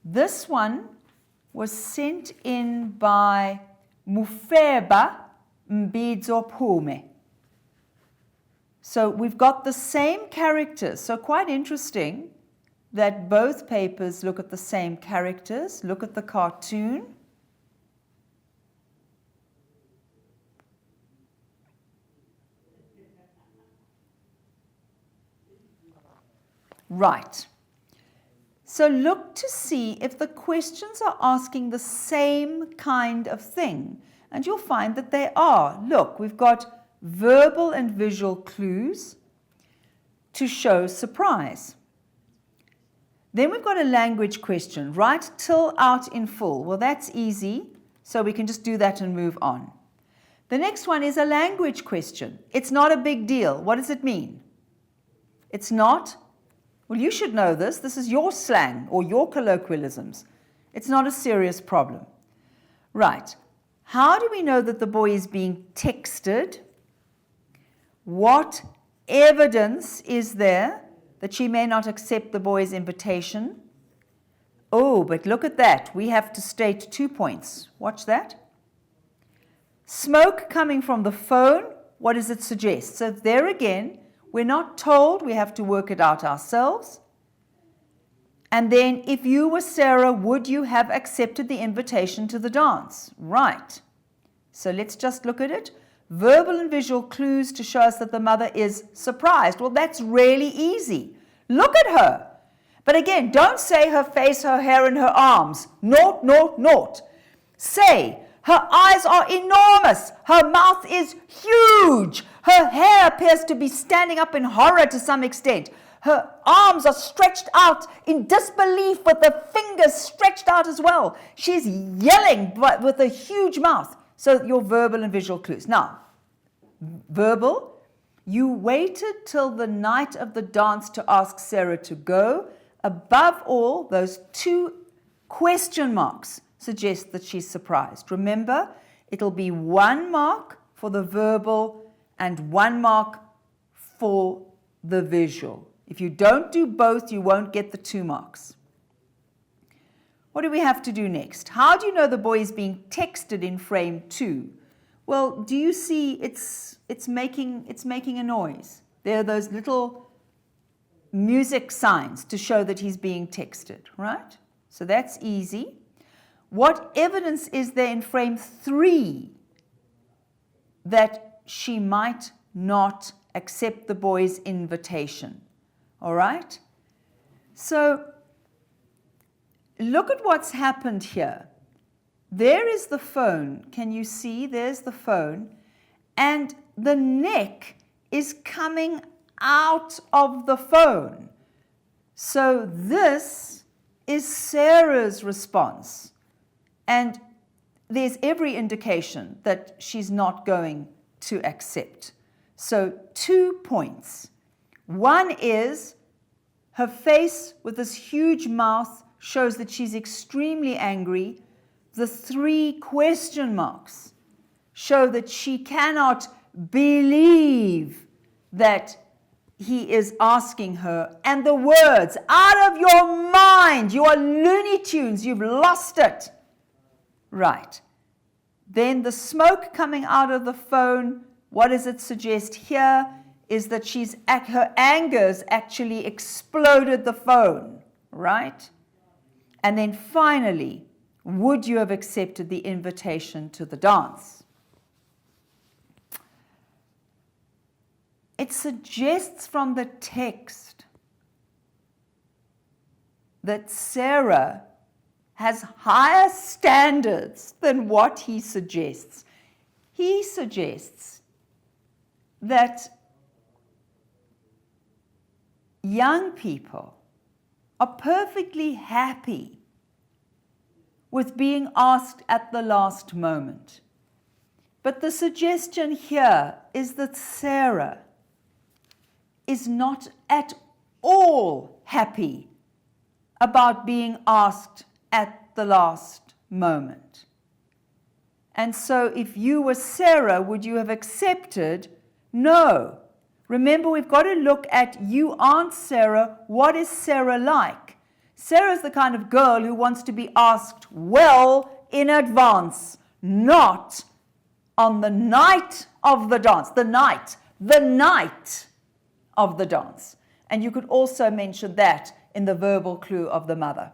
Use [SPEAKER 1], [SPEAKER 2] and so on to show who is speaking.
[SPEAKER 1] This one was sent in by Mufeba Mbidzopume. So we've got the same characters. So quite interesting that both papers look at the same characters. Look at the cartoon. Right. So look to see if the questions are asking the same kind of thing. And you'll find that they are. Look, we've got verbal and visual clues to show surprise. Then we've got a language question. Write till out in full. Well, that's easy, so we can just do that and move on. The next one is a language question. It's not a big deal. What does it mean? It's not. Well, you should know this. This is your slang or your colloquialisms. It's not a serious problem. Right. How do we know that the boy is being texted? What evidence is there that she may not accept the boy's invitation? Oh, but look at that. We have to state 2 points. Watch that. Smoke coming from the phone. What does it suggest? So there again, we're not told. We have to work it out ourselves. And then, if you were Sarah, would you have accepted the invitation to the dance? Right. So let's just look at it. Verbal and visual clues to show us that the mother is surprised. Well, that's really easy. Look at her. But again, don't say her face, her hair, and her arms. Naught, naught, naught. Say, her eyes are enormous. Her mouth is huge. Her hair appears to be standing up in horror to some extent. Her arms are stretched out in disbelief with the fingers stretched out as well. She's yelling but with a huge mouth. So your verbal and visual clues. Now, verbal, you waited till the night of the dance to ask Sarah to go. Above all, those 2 question marks suggest that she's surprised. Remember, it'll be 1 mark for the verbal and 1 mark for the visual. If you don't do both, you won't get the 2 marks. What do we have to do next? How do you know the boy is being texted in frame 2? Well, do you see it's making a noise? There are those little music signs to show that he's being texted, right? So that's easy. What evidence is there in frame 3 that she might not accept the boy's invitation? All right? So look at what's happened here. There is the phone. Can you see? There's the phone. And the neck is coming out of the phone. So this is Sarah's response. And there's every indication that she's not going to accept. So 2 points. One is her face with this huge mouth shows that she's extremely angry. The 3 question marks show that she cannot believe that he is asking her. And the words, out of your mind, you are Looney Tunes, you've lost it. Right. Then the smoke coming out of the phone, what does it suggest here? Is that her anger's actually exploded the phone, right? And then finally, would you have accepted the invitation to the dance? It suggests from the text that Sarah has higher standards than what he suggests. He suggests that young people are perfectly happy with being asked at the last moment. But the suggestion here is that Sarah is not at all happy about being asked at the last moment. And so if you were Sarah, would you have accepted? No. Remember, we've got to look at you aren't Sarah. What is Sarah like? Sarah's the kind of girl who wants to be asked well in advance, not on the night of the dance, the night of the dance. And you could also mention that in the verbal clue of the mother.